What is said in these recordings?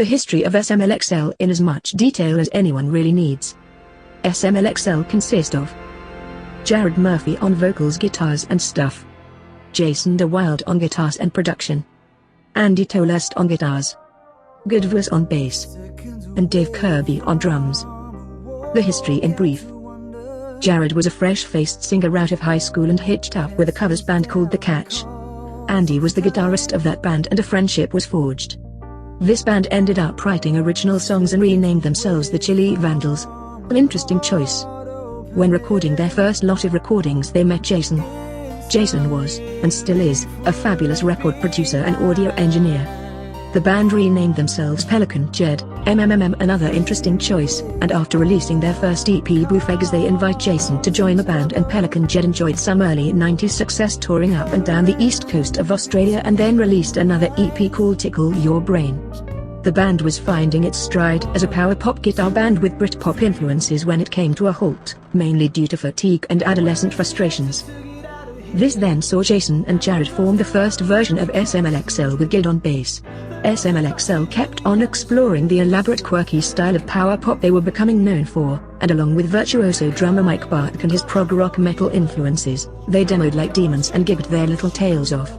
The history of SMLXL in as much detail as anyone really needs. SMLXL consist of Jared Murphy on vocals, guitars and stuff, Jason DeWild on guitars and production, Andy Tolest on guitars, Goodvis on bass, and Dave Kirby on drums. The history in brief. Jared was a fresh-faced singer out of high school and hitched up with a covers band called The Catch. Andy was the guitarist of that band and a friendship was forged. This band ended up writing original songs and renamed themselves the Chili Vandals. An interesting choice. When recording their first lot of recordings they met Jason. Jason was, and still is, a fabulous record producer and audio engineer. The band renamed themselves Pelican Jed, another interesting choice, and after releasing their first EP Boofeggers they invite Jason to join the band, and Pelican Jed enjoyed some early 90s success touring up and down the east coast of Australia and then released another EP called Tickle Your Brain. The band was finding its stride as a power pop guitar band with Britpop influences when it came to a halt, mainly due to fatigue and adolescent frustrations. This then saw Jason and Jared form the first version of SMLXL with Gid on bass. SMLXL kept on exploring the elaborate quirky style of power pop they were becoming known for, and along with virtuoso drummer Mike Bark and his prog rock metal influences, they demoed like demons and gigged their little tails off.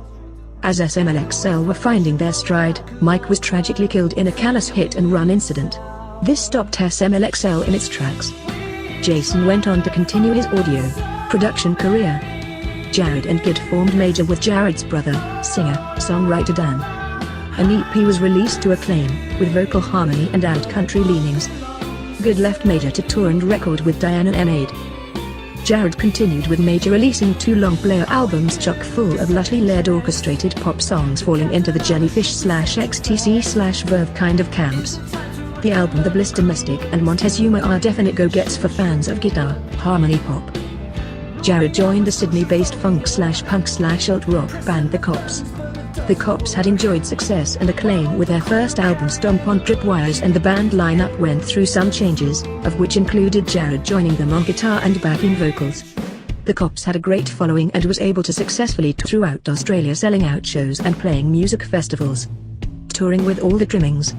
As SMLXL were finding their stride, Mike was tragically killed in a callous hit-and-run incident. This stopped SMLXL in its tracks. Jason went on to continue his audio production career. Jared and Gid formed Major with Jared's brother, singer-songwriter Dan. An EP was released to acclaim, with vocal harmony and out-country leanings. Gid left Major to tour and record with Diana and Aid. Jared continued with Major, releasing 2 long-player albums chock full of lightly-layered orchestrated pop songs falling into the Jellyfish/XTC/Verve kind of camps. The album The Bliss Domestic and Montezuma are definite go-gets for fans of guitar, harmony pop. Jared joined the Sydney-based funk/punk/alt-rock band The Cops. The Cops had enjoyed success and acclaim with their first album Stomp on Tripwires, and the band lineup went through some changes, of which included Jared joining them on guitar and backing vocals. The Cops had a great following and was able to successfully tour throughout Australia, selling out shows and playing music festivals. Touring with all the trimmings.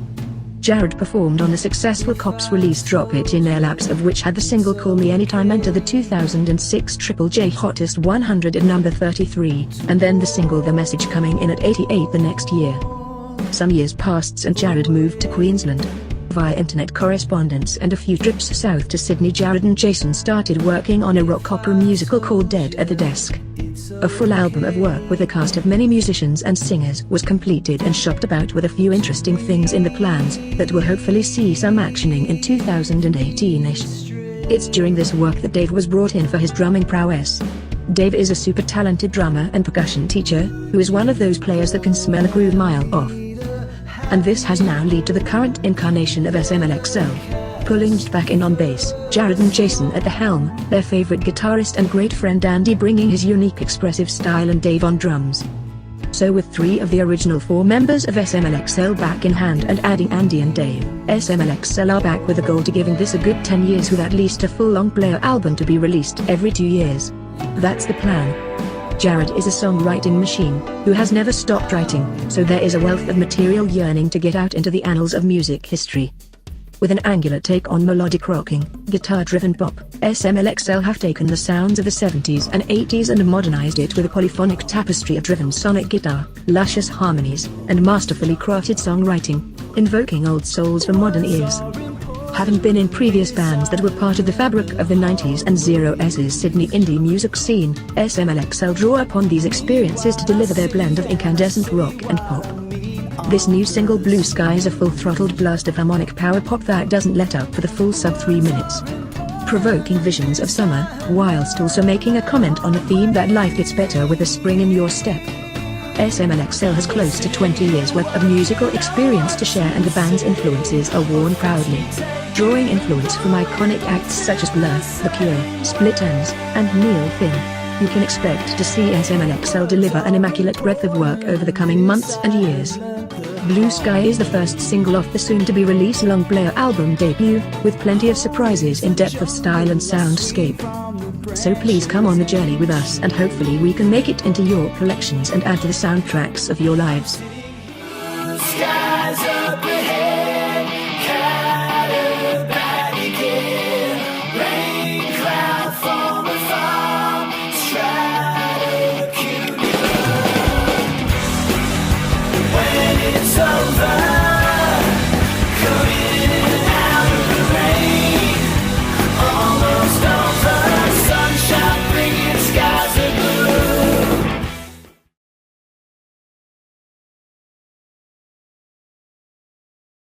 Jared performed on the successful Cops release Drop It in Air Laps, of which had the single Call Me Anytime enter the 2006 Triple J Hottest 100 at number 33, and then the single The Message coming in at 88 the next year. Some years passed and Jared moved to Queensland. Via internet correspondence and a few trips south to Sydney, Jared and Jason started working on a rock opera musical called Dead at the Desk. A full album of work with a cast of many musicians and singers was completed and shopped about, with a few interesting things in the plans that will hopefully see some actioning in 2018-ish. It's during this work that Dave was brought in for his drumming prowess. Dave is a super talented drummer and percussion teacher, who is one of those players that can smell a groove mile off. And this has now led to the current incarnation of SMLXL. Pulling back in on bass, Jared and Jason at the helm, their favorite guitarist and great friend Andy bringing his unique expressive style, and Dave on drums. So with 3 of the original 4 members of SMLXL back in hand and adding Andy and Dave, SMLXL are back with a goal to giving this a good 10 years with at least a full long-player album to be released every 2 years. That's the plan. Jared is a songwriting machine, who has never stopped writing, so there is a wealth of material yearning to get out into the annals of music history. With an angular take on melodic rocking, guitar-driven pop, SMLXL have taken the sounds of the 70s and 80s and modernized it with a polyphonic tapestry of driven sonic guitar, luscious harmonies, and masterfully crafted songwriting, invoking old souls for modern ears. Having been in previous bands that were part of the fabric of the 90s and 00s Sydney indie music scene, SMLXL draw upon these experiences to deliver their blend of incandescent rock and pop. This new single Blue Sky is a full-throttled blast of harmonic power pop that doesn't let up for the full sub-3 minutes. Provoking visions of summer, whilst also making a comment on a theme that life gets better with a spring in your step. SMLXL has close to 20 years worth of musical experience to share, and the band's influences are worn proudly. Drawing influence from iconic acts such as Blur, The Cure, Split Enz, and Neil Finn, you can expect to see SMLXL deliver an immaculate breadth of work over the coming months and years. Blue Sky is the first single off the soon-to-be-released long-player album debut, with plenty of surprises in depth of style and soundscape. So please come on the journey with us, and hopefully we can make it into your collections and add to the soundtracks of your lives.